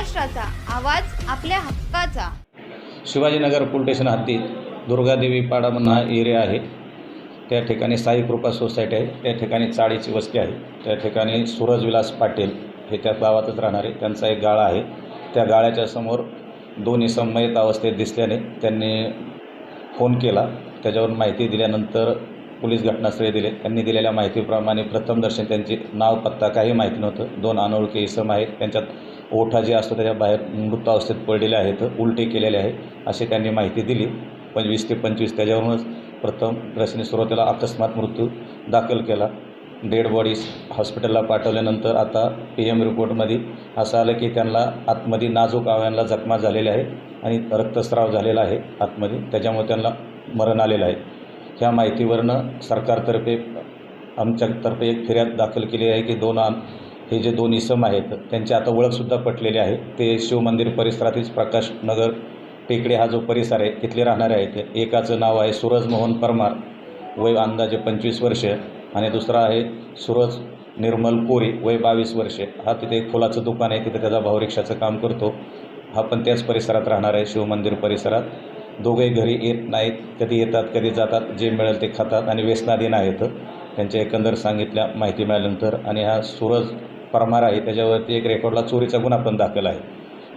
महाराष्ट्राचा आवाज आपल्या हक्काचा। शिवाजीनगर पोलीस स्टेशन हद्दीत दुर्गादेवी पाडा म्हणून हा एरिया आहे। त्या ठिकाणी साई कृपा सोसायटी आहे। त्या ठिकाणी चाळीची वस्ती आहे। त्या ठिकाणी सूरज विलास पाटील हे त्या गावातच राहणारे, त्यांचा एक गाळा आहे। त्या गाळ्याच्या समोर दोन इसम मयत अवस्थेत दिसल्याने त्यांनी फोन केला। त्याच्यावरून माहिती दिल्यानंतर पोलीस घटनास्थळी दिले। त्यांनी दिलेल्या माहितीप्रमाणे प्रथमदर्शन त्यांचे नाव पत्ता काही माहिती नव्हतं। दोन अनोळखी इसम आहेत, त्यांच्यात ओठा जे असतो त्याच्या बाहेर मृत अवस्थेत पडलेले आहेत, उलटी केलेले आहे अशी त्यांनी माहिती दिली। 25 ते 25 त्याच्यावरूनच प्रथमदर्शनी सुरुवातीला अकस्मात मृत्यू दाखल केला। डेड बॉडीज हॉस्पिटलला पाठवल्यानंतर आता PM रिपोर्टमध्ये असं आलं की त्यांना आतमध्ये नाजूक अवयवांना जखमा झालेल्या आहे आणि रक्तस्राव झालेला आहे आतमध्ये, त्याच्यामुळे त्यांना मरण आलेलं आहे। ह्या माहितीवरनं सरकारतर्फे आमच्यातर्फे एक फिर्याद दाखल केली आहे की हे जे दोन इसम आहेत त्यांची आता ओळखसुद्धा पटलेली आहे। ते शिवमंदिर परिसरातील प्रकाश नगर टेकडे हा जो परिसर आहे तिथले राहणारे आहेत। एकाचं नाव आहे सूरज मोहन परमार, वय अंदाजे 25 वर्ष, आणि दुसरा आहे सूरज निर्मल कोरी, वय 22 वर्ष। हा तिथे एक फुलाचं दुकान आहे, तिथे त्याचा भाऊ रिक्षाचं काम करतो। हा पण त्याच परिसरात राहणार आहे, शिवमंदिर परिसरात। दोघे घरी येत नाहीत, कधी येतात कधी जातात, जे मिळेल ते खातात आणि व्यसनाधीन आहेत त्यांच्या एकंदर सांगितल्या माहिती मिळाल्यानंतर। आणि हा सूरज परमार आहे त्याच्यावरती एक रेकॉर्डला चोरीचा गुन्हा पण दाखल आहे।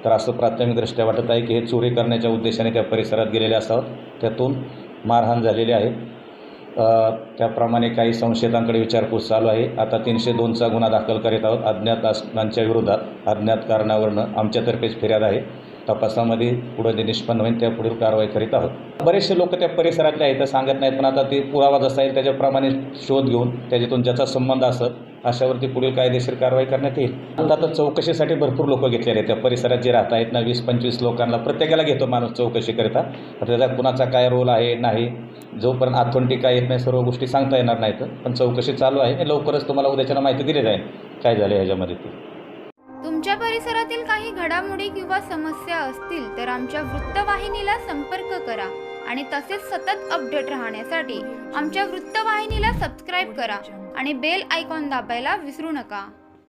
तर असं प्राथमिकदृष्ट्या वाटत आहे की हे चोरी करण्याच्या उद्देशाने त्या परिसरात गेलेले असावेत, त्यातून मारहाण झालेली आहे। त्याप्रमाणे काही संशयितांकडे विचारपूस चालू आहे। आता 302चा गुन्हा दाखल करीत आहोत अज्ञात असणाऱ्यांच्या विरोधात। अज्ञात कारणावरून आमच्यातर्फेच फिर्याद आहे। तपासामध्ये पुढे जे निष्पन्न होईल त्या पुढील कारवाई करीत आहोत। बरेचसे लोक त्या परिसरातले आहेत, सांगत नाहीत, पण आता ते पुरावा जसा येईल त्याच्याप्रमाणे शोध घेऊन त्याच्यातून ज्याचा संबंध असत अशावरती पुढील कायदेशीर कारवाई करण्यात येईल। आता चौकशीसाठी भरपूर लोक घेतलेले आहेत। त्या परिसरात जे राहत आहेत ना 20-25 लोकांना प्रत्येकाला घेतो माणूस चौकशी करता। त्याचा कुणाचा काय रोल आहे नाही, जोपर्यंत ऑथेंटिक काय येत नाही सर्व गोष्टी सांगता येणार नाहीत, पण चौकशी चालू आहे। लवकरच तुम्हाला उद्याच्याला माहिती दिली जाईल काय झाले ह्याच्यामध्ये ते। तुमच्या परिसरातील काही घडामोडी किंवा समस्या असतील तर आमच्या वृत्तवाहिनीला संपर्क करा आणि तसेच सतत अपडेट राहण्यासाठी आमच्या वृत्तवाहिनीला सबस्क्राईब करा आणि बेल आयकॉन दाबायला विसरू नका।